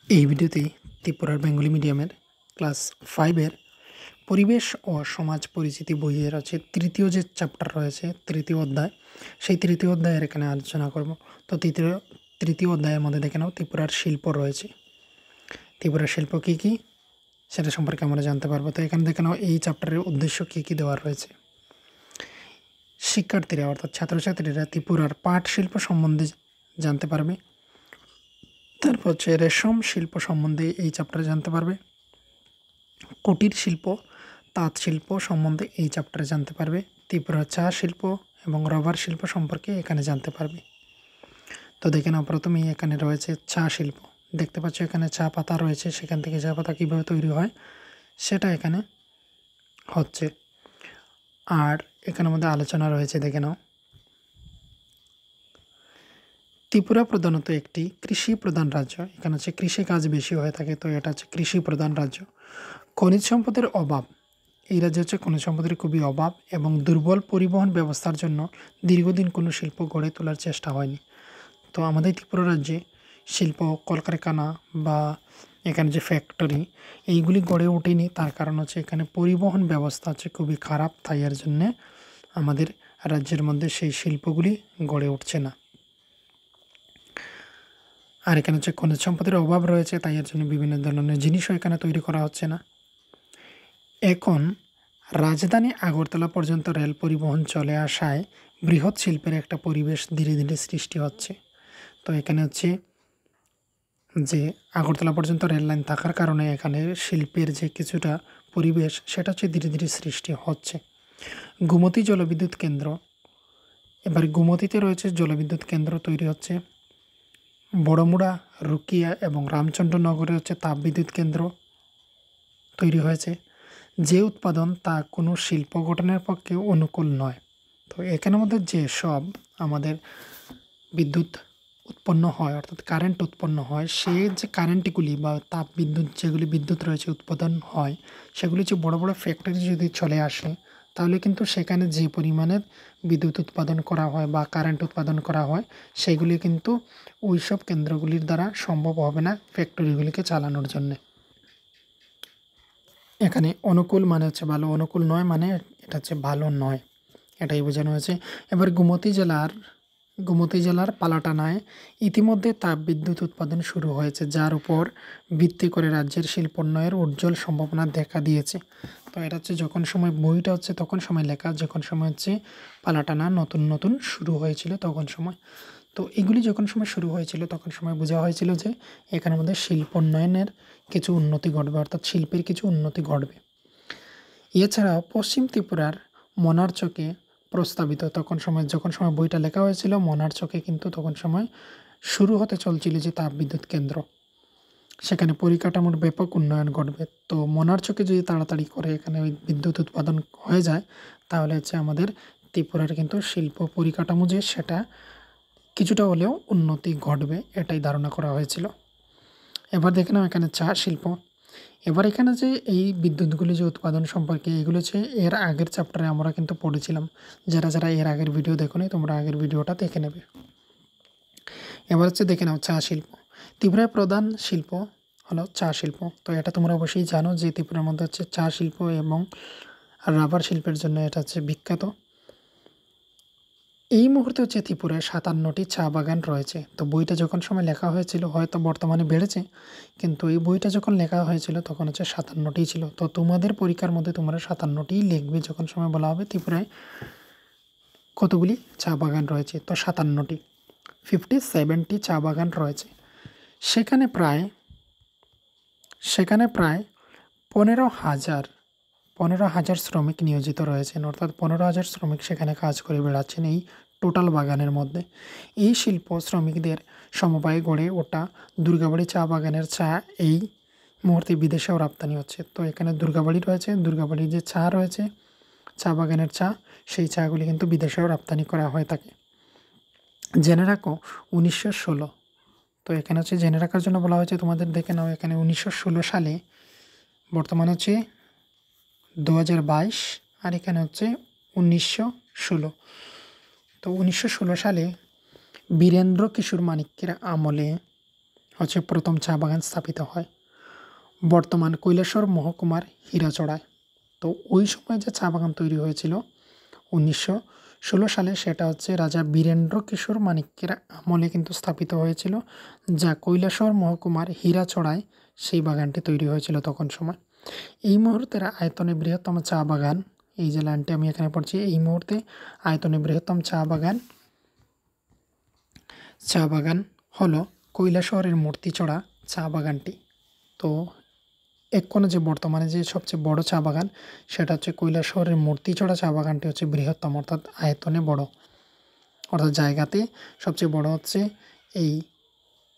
এই ভিডিওতে ত্রিপুরার বেঙ্গলি মিডিয়ামের ক্লাস 5-এর পরিবেশ ও সমাজ পরিচিতি বইয়ের আছে তৃতীয় যে চ্যাপ্টার রয়েছে, তৃতীয় অধ্যায়, সেই তৃতীয় অধ্যায়ের এখানে আলোচনা করব। তো তৃতীয় অধ্যায়ের মধ্যে দেখে নাও ত্রিপুরার শিল্প রয়েছে। ত্রিপুরার শিল্প কী কী সেটা সম্পর্কে আমরা জানতে পারবো। তো এখানে দেখে নাও এই চ্যাপ্টারের উদ্দেশ্য কী কী দেওয়া রয়েছে। শিক্ষার্থীরা অর্থাৎ ছাত্রছাত্রীরা ত্রিপুরার পাট শিল্প সম্বন্ধে জানতে পারবে। তারপর হচ্ছে রেশম শিল্প সম্বন্ধে এই চ্যাপ্টারে জানতে পারবে। কুটির শিল্প, তাঁত শিল্প সম্বন্ধে এই চ্যাপ্টারে জানতে পারবে। ত্রিপুরা চা শিল্প এবং রবার শিল্প সম্পর্কে এখানে জানতে পারবে। তো দেখে নাও প্রথমেই এখানে রয়েছে চা শিল্প। দেখতে পাচ্ছ এখানে চা পাতা রয়েছে, সেখান থেকে চা পাতা কীভাবে তৈরি হয় সেটা এখানে হচ্ছে। আর এখানের মধ্যে আলোচনা রয়েছে, দেখে নাও ত্রিপুরা প্রধানত একটি কৃষি প্রধান রাজ্য। এখানে হচ্ছে কৃষিকাজ বেশি হয়ে থাকে, তো এটা হচ্ছে কৃষি প্রধান রাজ্য। খনিজ সম্পদের অভাব, এই রাজ্যে হচ্ছে খনিজ সম্পদের খুবই অভাব এবং দুর্বল পরিবহন ব্যবস্থার জন্য দীর্ঘদিন কোনো শিল্প গড়ে তোলার চেষ্টা হয়নি। তো আমাদের ত্রিপুরা রাজ্যে শিল্প কলকারখানা বা এখানে যে ফ্যাক্টরি এইগুলি গড়ে ওঠেনি, তার কারণ হচ্ছে এখানে পরিবহন ব্যবস্থা হচ্ছে খুবই খারাপ, তাই এর জন্যে আমাদের রাজ্যের মধ্যে সেই শিল্পগুলি গড়ে উঠছে না। আর এখানে হচ্ছে খনিজ সম্পদের অভাব রয়েছে, তাই এর জন্য বিভিন্ন ধরনের জিনিসও এখানে তৈরি করা হচ্ছে না। এখন রাজধানী আগরতলা পর্যন্ত রেল পরিবহন চলে আসায় বৃহৎ শিল্পের একটা পরিবেশ ধীরে ধীরে সৃষ্টি হচ্ছে। তো এখানে হচ্ছে যে আগরতলা পর্যন্ত রেল লাইন থাকার কারণে এখানে শিল্পের যে কিছুটা পরিবেশ সেটা হচ্ছে ধীরে ধীরে সৃষ্টি হচ্ছে। গোমতী জলবিদ্যুৎ কেন্দ্র, এবার গোমতীতে রয়েছে জলবিদ্যুৎ কেন্দ্র তৈরি হচ্ছে। বড়মুড়া, রুকিয়া এবং রামচন্দ্রনগরে হচ্ছে তাপবিদ্যুৎ কেন্দ্র তৈরি হয়েছে। যে উৎপাদন তা কোনো শিল্প গঠনের পক্ষে অনুকূল নয়। তো এখানের মধ্যে যে সব আমাদের বিদ্যুৎ উৎপন্ন হয় অর্থাৎ কারেন্ট উৎপন্ন হয়, সেই যে কারেন্টগুলি বা তাপ বিদ্যুৎ যেগুলি বিদ্যুৎ রয়েছে উৎপাদন হয়, সেগুলি যে বড় বড় ফ্যাক্টরি যদি চলে আসে, তাহলে কিন্তু সেখানে যে পরিমাণের বিদ্যুৎ উৎপাদন করা হয় বা কারেন্ট উৎপাদন করা হয়, সেগুলি কিন্তু ওই সব কেন্দ্রগুলির দ্বারা সম্ভব হবে না ফ্যাক্টরিগুলিকে চালানোর জন্যে। এখানে অনুকূল মানে হচ্ছে ভালো, অনুকূল নয় মানে এটা হচ্ছে ভালো নয়, এটাই বোঝানো হয়েছে। এবার গোমতী জেলার পালাটানায় ইতিমধ্যে তাপবিদ্যুৎ উৎপাদন শুরু হয়েছে, যার উপর ভিত্তি করে রাজ্যের শিল্পোন্নয়নের উজ্জ্বল সম্ভাবনা দেখা দিয়েছে। তো এটা হচ্ছে যখন সময় বইটা হচ্ছে তখন সময় লেখা, যখন সময় হচ্ছে পালাটানা নতুন নতুন শুরু হয়েছিল তখন সময়। তো এগুলি যখন সময় শুরু হয়েছিল তখন সময় বোঝা হয়েছিল যে এখানের মধ্যে শিল্পোন্নয়নের কিছু উন্নতি ঘটবে, অর্থাৎ শিল্পের কিছু উন্নতি ঘটবে। এছাড়াও পশ্চিম ত্রিপুরার মনারচকে প্রস্তাবিত যখন সময় বইটা লেখা হয়েছিল, মনারচকে কিন্তু তখন সময় শুরু হতে চলছিল যে তাপবিদ্যুৎ কেন্দ্র, সেখানে পরিকাঠামোর ব্যাপক উন্নয়ন ঘটবে। তো মনারচকে যদি তাড়াতাড়ি করে এখানে ওই বিদ্যুৎ উৎপাদন হয়ে যায়, তাহলে হচ্ছে আমাদের ত্রিপুরার কিন্তু শিল্প পরিকাঠামো যে সেটা কিছুটা হলেও উন্নতি ঘটবে, এটাই ধারণা করা হয়েছিল। এবার দেখে নাও এখানে চা শিল্প। এবার এখানে যে এই বিদ্যুৎগুলি যে উৎপাদন সম্পর্কে, এগুলো হচ্ছে এর আগের চ্যাপ্টারে আমরা কিন্তু পড়েছিলাম। যারা এর আগের ভিডিও দেখোনি, তোমরা আগের ভিডিওটা দেখে নেবে। এবার হচ্ছে দেখে নাও চা শিল্প। ত্রিপুরার প্রধান শিল্প হলো চা শিল্প। তো এটা তোমরা অবশ্যই জানো যে ত্রিপুরার মধ্যে হচ্ছে চা শিল্প এবং রাবার শিল্পের জন্য এটা হচ্ছে বিখ্যাত। এই মুহূর্তে হচ্ছে ত্রিপুরায় 57টি চা বাগান রয়েছে। তো বইটা যখন সময় লেখা হয়েছিল, হয়তো বর্তমানে বেড়েছে, কিন্তু এই বইটা যখন লেখা হয়েছিল তখন হচ্ছে 57টিই ছিল। তো তোমাদের পরীক্ষার মধ্যে তোমরা 57টিই লিখবে যখন সময় বলা হবে ত্রিপুরায় কতগুলি চা বাগান রয়েছে। তো 57টি, 57টি চা বাগান রয়েছে। সেখানে প্রায় 15,000 শ্রমিক নিয়োজিত রয়েছেন, অর্থাৎ 15,000 শ্রমিক সেখানে কাজ করে বেড়াচ্ছেন এই টোটাল বাগানের মধ্যে। এই শিল্প শ্রমিকদের সমবায়ে গড়ে ওঠা দুর্গাবাড়ি চা বাগানের চা এই মুহূর্তে বিদেশেও রপ্তানি হচ্ছে। তো এখানে দুর্গাবাড়ি রয়েছে, দুর্গাবাড়ির যে চা রয়েছে চা বাগানের চা, সেই চাগুলি কিন্তু বিদেশেও রপ্তানি করা হয়ে থাকে। জেনে রাখো 1916, তো এখানে হচ্ছে জেনে রাখার জন্য বলা হয়েছে তোমাদের, দেখে নাও এখানে 1916 সালে, বর্তমানে হচ্ছে 2022 আর এখানে হচ্ছে 1916। তো 1916 সালে বীরেন্দ্র কিশোর মানিক্যের আমলে হচ্ছে প্রথম চা বাগান স্থাপিত হয় বর্তমান কৈলাসহর মহকুমার হীরাচড়ায়। তো ওই সময় যে চা বাগান তৈরি হয়েছিল 1916 সালে, সেটা হচ্ছে রাজা বীরেন্দ্র কিশোর মানিক্যের আমলে কিন্তু স্থাপিত হয়েছিল, যা কৈলাসহর মহকুমার হীরাচড়ায় সেই বাগানটি তৈরি হয়েছিল তখন সময়। এই মুহূর্তের আয়তনে বৃহত্তম চা বাগান, এই যে লাইনটি আমি এখানে পড়ছি, এই মুহূর্তে আয়তনে বৃহত্তম চা বাগান হলো কৈলাসহরের মূর্তিচড়া চা বাগানটি। তো এক কোণে যে বর্তমানে যে সবচেয়ে বড় চা বাগান, সেটা হচ্ছে কৈলাসহরের মূর্তিচড়া চা বাগানটি হচ্ছে বৃহত্তম, অর্থাৎ আয়তনে বড়, অর্থাৎ জায়গাতে সবচেয়ে বড় হচ্ছে এই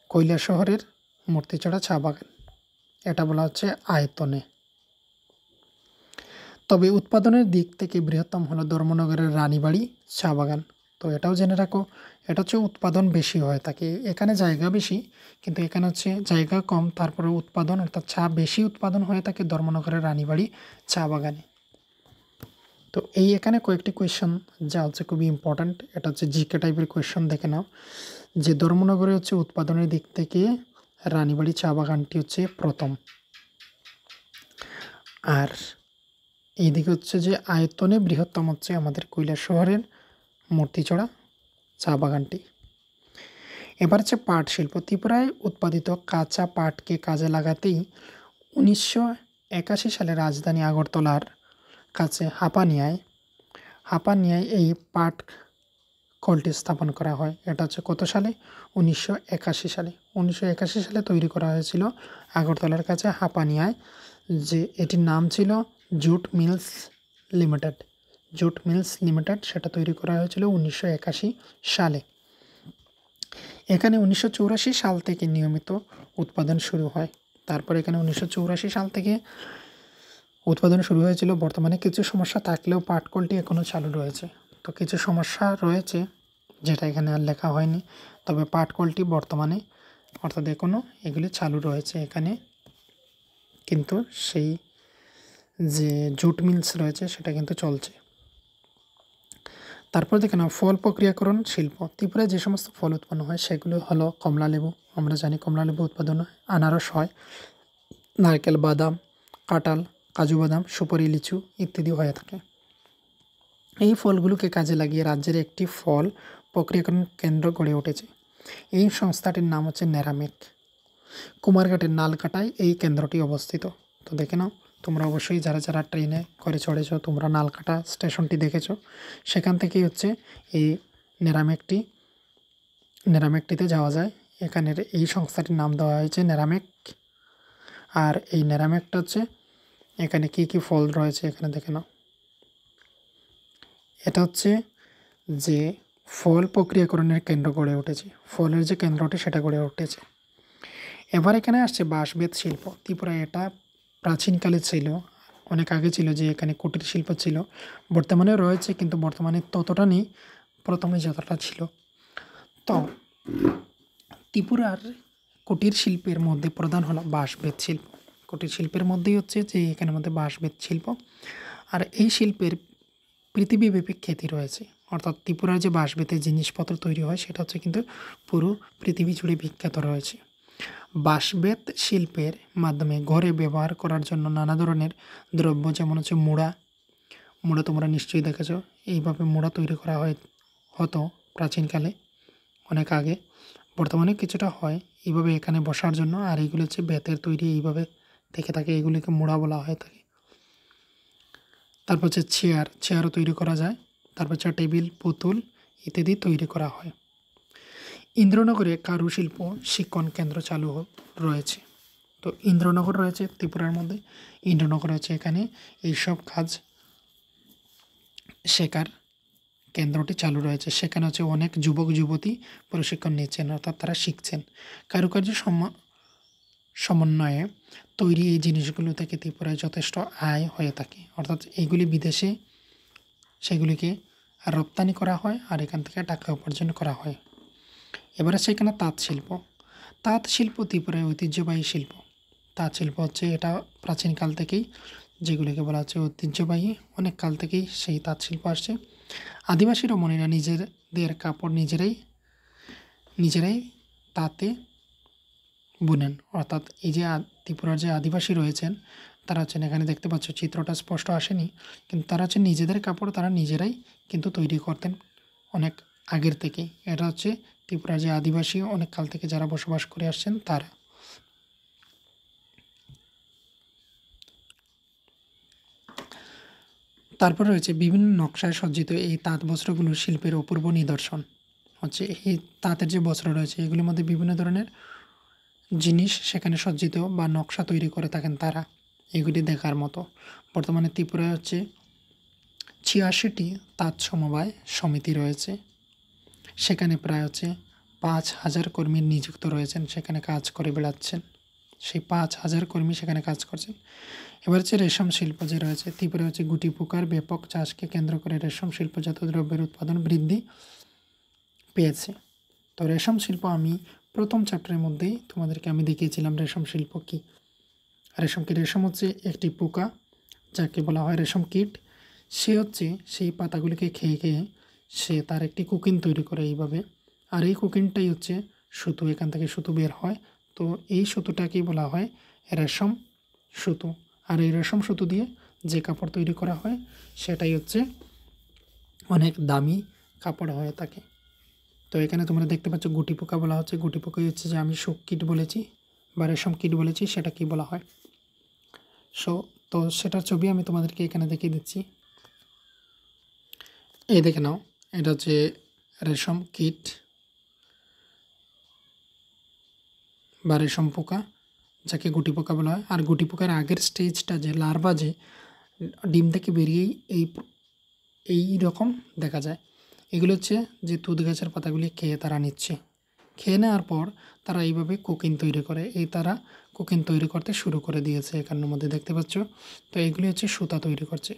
কৈলাসহরের মূর্তিচড়া চা বাগান, এটা বলা হচ্ছে আয়তনে। তবে উৎপাদনের দিক থেকে বৃহত্তম হলো ধর্মনগরের রানীবাড়ি চা বাগান। তো এটাও জেনে রাখো, এটা হচ্ছে উৎপাদন বেশি হয়ে থাকে, এখানে জায়গা বেশি কিন্তু এখানে হচ্ছে জায়গা কম, তারপরে উৎপাদন অর্থাৎ চা বেশি উৎপাদন হয়ে থাকে ধর্মনগরের রানীবাড়ি চা বাগানে। তো এই এখানে কয়েকটি কোয়েশ্চন যা হচ্ছে খুবই ইম্পর্ট্যান্ট, এটা হচ্ছে জিকে টাইপের কোয়েশ্চন, দেখে নাও যে ধর্মনগরে হচ্ছে উৎপাদনের দিক থেকে রানীবাড়ি চা বাগানটি হচ্ছে প্রথম, আর এইদিকে হচ্ছে যে আয়তনে বৃহত্তম হচ্ছে আমাদের কৈলাসহরের মূর্তিচড়া চা বাগানটি। এবার হচ্ছে পাট শিল্প। ত্রিপুরায় উৎপাদিত কাঁচা পাটকে কাজে লাগাতেই 1981 সালে রাজধানী আগরতলার কাছে হাপানিয়ায় এই পাট কলটি স্থাপন করা হয়। এটা হচ্ছে কত সালে? 1981 সালে। 1981 সালে তৈরি করা হয়েছিল আগরতলার কাছে হাপানিয়ায়, যে এটির নাম ছিল জুট মিলস লিমিটেড। সেটা তৈরি করা হয়েছিল 1981 সালে। এখানে 1984 সাল থেকে নিয়মিত উৎপাদন শুরু হয়। তারপর এখানে 1984 সাল থেকে উৎপাদন শুরু হয়েছিল। বর্তমানে কিছু সমস্যা থাকলেও পাটকলটি এখনও চালু রয়েছে। তো কিছু সমস্যা রয়েছে যেটা এখানে আর লেখা হয়নি, তবে পাটকলটি বর্তমানে অর্থাৎ এখনও এগুলি চালু রয়েছে এখানে, কিন্তু সেই যে জুট মিলস রয়েছে সেটা কিন্তু চলছে। তারপর দেখে নাও ফল প্রক্রিয়াকরণ শিল্প। ত্রিপুরায় যে সমস্ত ফল উৎপন্ন হয় সেগুলো হলো কমলালেবু, আমরা জানি কমলালেবু উৎপাদন হয়, আনারস হয়, নারকেল, বাদাম, কাঁঠাল, কাজু বাদাম, সুপারি, লিচু ইত্যাদি হয়ে থাকে। এই ফলগুলোকে কাজে লাগিয়ে রাজ্যের একটি ফল প্রক্রিয়াকরণ কেন্দ্র গড়ে উঠেছে। এই সংস্থাটির নাম হচ্ছে ন্যারামেক। কুমারঘাটের নালকাটায় এই কেন্দ্রটি অবস্থিত। তো দেখে নাও, তোমরা অবশ্যই যারা ট্রেনে করে চড়েছো তোমরা নালকাটা স্টেশনটি দেখেছো, সেখান থেকেই হচ্ছে এই ন্যারামেকটিতে যাওয়া যায়। এখানের এই সংস্থাটির নাম দেওয়া হয়েছে ন্যারামেক। আর এই ন্যারামেকটা হচ্ছে এখানে কি কি ফল রয়েছে এখানে দেখে নাও। এটা হচ্ছে যে ফল প্রক্রিয়াকরণের কেন্দ্র গড়ে উঠেছে, ফলের যে কেন্দ্রটি সেটা গড়ে উঠেছে। এবার এখানে আসছে বাঁশবেত শিল্প। ত্রিপুরায় এটা প্রাচীনকালে ছিল, অনেক আগে ছিল যে এখানে কুটির শিল্প ছিল, বর্তমানে রয়েছে কিন্তু বর্তমানে ততটা নেই, প্রথমে যতটা ছিল। তো ত্রিপুরার কুটির শিল্পের মধ্যে প্রধান হলো বাঁশবেত শিল্প। কুটির শিল্পের মধ্যেই হচ্ছে যে এখানের মধ্যে বাঁশবেত শিল্প, আর এই শিল্পের পৃথিবীব্যাপী খ্যাতি রয়েছে। অর্থাৎ ত্রিপুরার যে বাঁশবেতের জিনিসপত্র তৈরি হয় সেটা হচ্ছে কিন্তু পুরো পৃথিবী জুড়ে বিখ্যাত রয়েছে। বাঁশবেত শিল্পের মাধ্যমে ঘরে ব্যবহার করার জন্য নানা ধরনের দ্রব্য, যেমন হচ্ছে মুড়া তোমরা নিশ্চয়ই দেখেছো, এইভাবে মুড়া তৈরি করা হতো প্রাচীনকালে অনেক আগে, বর্তমানে কিছুটা হয় এইভাবে এখানে বসার জন্য। আর এইগুলো হচ্ছে বেতের তৈরি, এইভাবে থেকে থাকে, এগুলিকে মুড়া বলা হয়ে থাকে। তারপর হচ্ছে চেয়ারও তৈরি করা যায়। তারপর হচ্ছে টেবিল, পুতুল ইত্যাদি তৈরি করা হয়। ইন্দ্রনগরে কারুশিল্প শিক্ষণ কেন্দ্র চালু রয়েছে। তো ইন্দ্রনগর রয়েছে ত্রিপুরার মধ্যে, ইন্দ্রনগর হচ্ছে এখানে এইসব কাজ শেখার কেন্দ্রটি চালু রয়েছে। সেখানে হচ্ছে অনেক যুবক যুবতী প্রশিক্ষণ নিচ্ছেন, অর্থাৎ তারা শিখছেন। কারুকার্য সমন্বয়ে তৈরি এই জিনিসগুলো থেকে ত্রিপুরায় যথেষ্ট আয় হয়ে থাকে, অর্থাৎ এইগুলি বিদেশে সেগুলিকে রপ্তানি করা হয় আর এখান থেকে টাকা উপার্জন করা হয়। এবারে সেখানে তাঁত শিল্প ত্রিপুরায় ঐতিহ্যবাহী শিল্প। তাঁত শিল্প হচ্ছে এটা প্রাচীনকাল থেকেই, যেগুলিকে বলা হচ্ছে ঐতিহ্যবাহী, অনেক কাল থেকেই সেই তাঁত শিল্প আসছে। আদিবাসী রমণীরা নিজেদের কাপড় নিজেরাই তাঁতে বুনেন। অর্থাৎ এই যে ত্রিপুরার যে আদিবাসী রয়েছেন তারা হচ্ছেন, এখানে দেখতে পাচ্ছ চিত্রটা স্পষ্ট আসেনি, কিন্তু তারা হচ্ছে নিজেদের কাপড় তারা নিজেরাই কিন্তু তৈরি করতেন অনেক আগের থেকেই। এটা হচ্ছে ত্রিপুরার যে আদিবাসী অনেক কাল থেকে যারা বসবাস করে আসছেন তারা। তারপর রয়েছে বিভিন্ন নকশায় সজ্জিত এই তাঁত বস্ত্রগুলো শিল্পের অপূর্ব নিদর্শন। হচ্ছে এই তাঁতের যে বস্ত্র রয়েছে এগুলির মধ্যে বিভিন্ন ধরনের জিনিস সেখানে সজ্জিত বা নকশা তৈরি করে থাকেন তারা, এগুলি দেখার মতো। বর্তমানে ত্রিপুরায় হচ্ছে ৮৬টি তাঁত সমবায় সমিতি রয়েছে। সেখানে প্রায় হচ্ছে ৫,০০০ কর্মী নিযুক্ত রয়েছেন, সেখানে কাজ করে বেড়াচ্ছেন। সেই ৫,০০০ কর্মী সেখানে কাজ করছেন। এবার হচ্ছে রেশম শিল্প যে রয়েছে, ত্রিপুরায় হচ্ছে গুটি পোকার ব্যাপক চাষকে কেন্দ্র করে রেশম শিল্পজাত দ্রব্যের উৎপাদন বৃদ্ধি পেয়েছে। তো রেশম শিল্প আমি প্রথম চ্যাপ্টারের মধ্যেই তোমাদেরকে আমি দেখিয়েছিলাম রেশম শিল্প কী। রেশম কি? রেশম হচ্ছে একটি পোকা যাকে বলা হয় রেশম কীট। সে হচ্ছে সেই পাতাগুলিকে খেয়ে খেয়ে সে তার একটি কোকিন তৈরি করে এইভাবে। আর এই কোকিনটাই হচ্ছে সুতো, এখান থেকে সুতো বের হয়। তো এই সুতোটাকেই বলা হয় রেশম সুতো। আর এই রেশম সুতো দিয়ে যে কাপড় তৈরি করা হয় সেটাই হচ্ছে অনেক দামি কাপড় হয়ে থাকে। তো এখানে তোমরা দেখতে পাচ্ছ গুটি পোকা বলা হচ্ছে। গুটি পোকাই হচ্ছে যে আমি শোক কীট বলেছি বা রেশম কীট বলেছি, সেটা কি বলা হয়। তো সেটার ছবি আমি তোমাদেরকে এখানে দেখিয়ে দিচ্ছি। এই দেখে নাও, এটা হচ্ছে রেশম কীট বা রেশম পোকা, যাকে গুটি পোকা বলা হয়। আর গুটি পোকার আগের স্টেজটা যে লার্ভা, যে ডিম থেকে বেরিয়েই এই রকম দেখা যায়। এগুলো হচ্ছে যে তুঁত গাছের পাতাগুলি খেয়ে তারা নিচ্ছে। খেয়ে নেওয়ার পর তারা এইভাবে কোকিন তৈরি করে। তারা কোকিন তৈরি করতে শুরু করে দিয়েছে, এখানের মধ্যে দেখতে পাচ্ছ। তো এইগুলি হচ্ছে সুতা তৈরি করছে।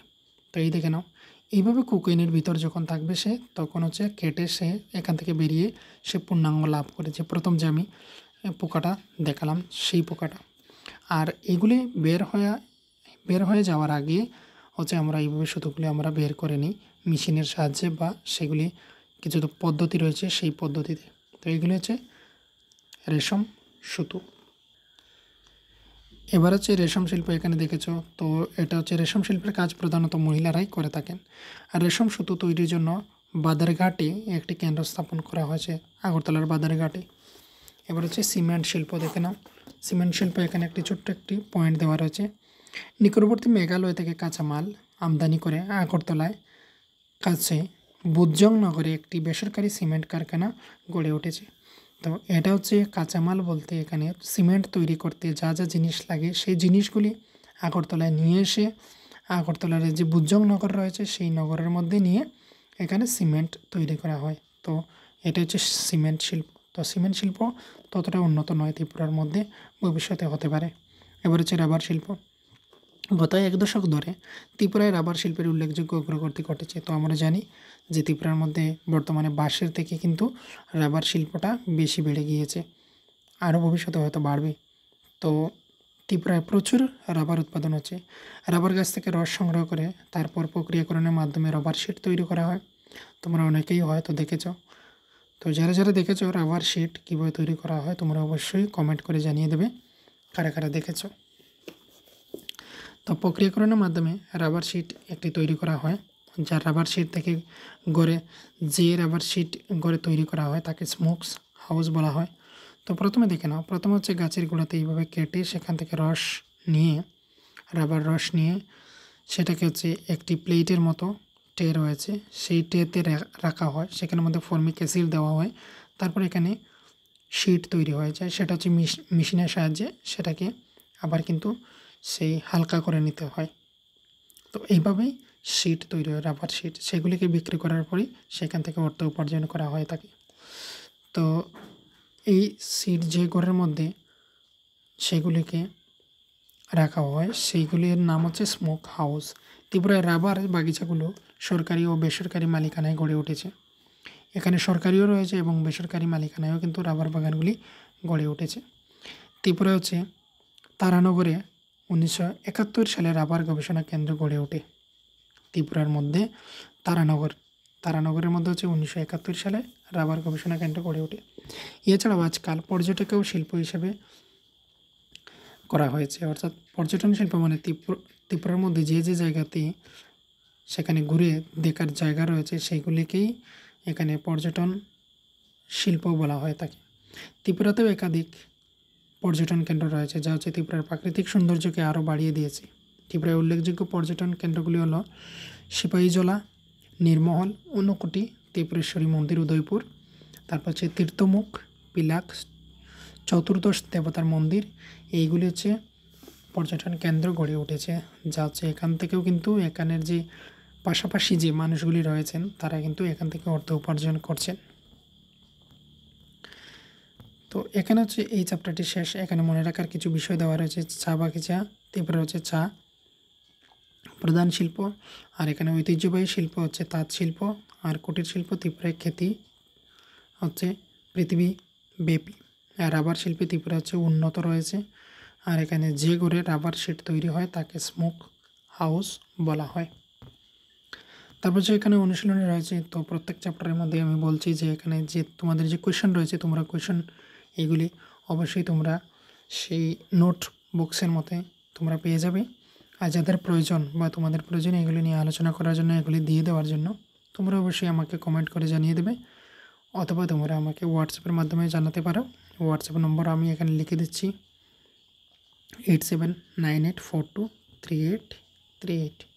তো এই দেখে নাও, এইভাবে কোকিনের ভিতর যখন থাকবে সে, তখন হচ্ছে কেটে সে এখান থেকে বেরিয়ে সে পূর্ণাঙ্গ লাভ করেছে। প্রথম যে আমি পোকাটা দেখালাম সেই পোকাটা। আর এগুলি বের হয়ে যাওয়ার আগে হচ্ছে আমরা এইভাবে সুতোগুলি আমরা বের করে নিই মেশিনের সাহায্যে, বা সেগুলি কিছু তো পদ্ধতি রয়েছে সেই পদ্ধতিতে। তো এইগুলি হচ্ছে রেশম সুতো। এবার হচ্ছে রেশম শিল্প, এখানে দেখেছো। তো এটা হচ্ছে রেশম শিল্পের কাজ প্রধানত মহিলারাই করে থাকেন। আর রেশম সুতো তৈরির জন্য বাদারঘাটে একটি কেন্দ্র স্থাপন করা হয়েছে, আগরতলার বাদারঘাটে। এবার হচ্ছে সিমেন্ট শিল্প দেখে নাও। সিমেন্ট শিল্প, এখানে একটি ছোট্ট একটি পয়েন্ট দেওয়া রয়েছে। নিকটবর্তী মেঘালয় থেকে কাঁচামাল আমদানি করে আগরতলায় কাছে বুজং নগরে একটি বেসরকারি সিমেন্ট কারখানা গড়ে উঠেছে। তো এটা হচ্ছে কাঁচামাল বলতে এখানে সিমেন্ট তৈরি করতে যা যা জিনিস লাগে সেই জিনিসগুলি আগরতলায় নিয়ে এসে আগরতলার যে বুজং নগর রয়েছে সেই নগরের মধ্যে নিয়ে এখানে সিমেন্ট তৈরি করা হয়। তো এটা হচ্ছে সিমেন্ট শিল্প। তো সিমেন্ট শিল্প ততটা উন্নত নয় ত্রিপুরার মধ্যে, ভবিষ্যতে হতে পারে। এবার হচ্ছে রাবার শিল্প। গত ১ দশক ধরে ত্রিপুরায় রাবার শিল্পের উল্লেখযোগ্য অগ্রগতি ঘটেছে। তো আমরা জানি যে ত্রিপুরার মধ্যে বর্তমানে বাঁশের থেকে কিন্তু রাবার শিল্পটা বেশি বেড়ে গিয়েছে, আরও ভবিষ্যতে হয়তো বাড়বে। তো ত্রিপুরায় প্রচুর রাবার উৎপাদন হচ্ছে। রাবার গাছ থেকে রস সংগ্রহ করে তারপর প্রক্রিয়াকরণের মাধ্যমে রাবার শিট তৈরি করা হয়। তোমরা অনেকেই হয়তো দেখেছো। তো যারা যারা দেখেছো রাবার শিট কীভাবে তৈরি করা হয় তোমরা অবশ্যই কমেন্ট করে জানিয়ে দেবে কারা কারা দেখেছো। তো প্রক্রিয়াকরণের মাধ্যমে রাবার শিট একটি তৈরি করা হয়, যা রাবার শিট থেকে যে রাবার শিট গড়ে তৈরি করা হয় তাকে স্মোকস হাউস বলা হয়। তো প্রথমে দেখে নাও, প্রথমে হচ্ছে গাছের গোড়াতে এইভাবে কেটে সেখান থেকে রাবার রস নিয়ে সেটাকে হচ্ছে একটি প্লেটের মতো ট্রে রয়েছে, সেই ট্রেতে রাখা হয়। সেখানের মধ্যে ফর্মিক অ্যাসিড দেওয়া হয়। তারপর এখানে শিট তৈরি হয়ে যায়, সেটা হচ্ছে মেশিনের সাহায্যে সেটাকে আবার কিন্তু সেই হালকা করে নিতে হয়। তো এইভাবেই শিট তৈরি হয়, রাবার শিট। সেগুলিকে বিক্রি করার পরেই সেখান থেকে অর্থ উপার্জন করা হয়ে থাকে। তো এই শিট যে ঘরের মধ্যে সেগুলিকে রাখা হয় সেইগুলির নাম হচ্ছে স্মোক হাউস। ত্রিপুরায় রাবার বাগিচাগুলো সরকারি ও বেসরকারি মালিকানায় গড়ে উঠেছে। এখানে সরকারিও রয়েছে এবং বেসরকারি মালিকানায়ও কিন্তু রাবার বাগানগুলি গড়ে উঠেছে। ত্রিপুরা হচ্ছে তারানগরে 1971 সালে রাবার গবেষণা কেন্দ্র গড়ে ওঠে। ত্রিপুরার মধ্যে তারানগরের মধ্যে হচ্ছে 1971 সালে রাবার গবেষণা কেন্দ্র গড়ে ওঠে। এছাড়াও আজকাল পর্যটকেও শিল্প হিসেবে করা হয়েছে। অর্থাৎ পর্যটন শিল্প মানে ত্রিপুরার মধ্যে যে জায়গাতে সেখানে ঘুরে দেখার জায়গা রয়েছে সেগুলিকেই এখানে পর্যটন শিল্প বলা হয়ে থাকে। ত্রিপুরাতেও একাধিক পর্যটন কেন্দ্র রয়েছে যা হচ্ছে ত্রিপুরার প্রাকৃতিক সৌন্দর্যকে আরও বাড়িয়ে দিয়েছে। ত্রিপুরায় উল্লেখযোগ্য পর্যটন কেন্দ্রগুলি হলো সিপাহীজলা, নীরমহল, ঊনকোটি, ত্রিপুরেশ্বরী মন্দির উদয়পুর, তারপর হচ্ছে তীর্থমুখ, পিলাক, চতুর্দশ দেবতার মন্দির। এইগুলি হচ্ছে পর্যটন কেন্দ্র গড়ে উঠেছে, যা হচ্ছে এখান থেকেও কিন্তু এখানের যে পাশাপাশি যে মানুষগুলি রয়েছেন তারা কিন্তু এখান থেকে অর্থ উপার্জন করছেন। তো এখানে হচ্ছে এই চ্যাপ্টারটি শেষ। এখানে মনে রাখার কিছু বিষয় দেওয়া রয়েছে। চা বাগিচা ত্রিপুরা হচ্ছে চা প্রধান শিল্প, আর এখানে ঐতিহ্যবাহী শিল্প হচ্ছে তাঁত শিল্প, আর কুটির শিল্প ত্রিপুরায় খ্যাতি হচ্ছে পৃথিবীব্যাপী। আর রাবার শিল্পে ত্রিপুরা হচ্ছে উন্নত রয়েছে। আর এখানে যে ঘরে রাবার শিট তৈরি হয় তাকে স্মোক হাউস বলা হয়। তারপর যে এখানে অনুশীলনী রয়েছে, তো প্রত্যেক চ্যাপ্টারের মধ্যে আমি বলছি যে এখানে যে তোমাদের যে কোয়েশ্চেন রয়েছে তোমরা কোয়েশ্চেন এইগুলি অবশ্যই তোমরা সেই নোট বুকসের মধ্যে তোমরা পেয়ে যাবে। আর যাদের প্রয়োজন বা তোমাদের প্রয়োজন এগুলি নিয়ে আলোচনা করার জন্য, এগুলি দিয়ে দেওয়ার জন্য তোমরা অবশ্যই আমাকে কমেন্ট করে জানিয়ে দেবে, অথবা তোমরা আমাকে হোয়াটসঅ্যাপের মাধ্যমে জানাতে পারো। হোয়াটসঅ্যাপ নম্বর আমি এখানে লিখে দিচ্ছি 8798423838।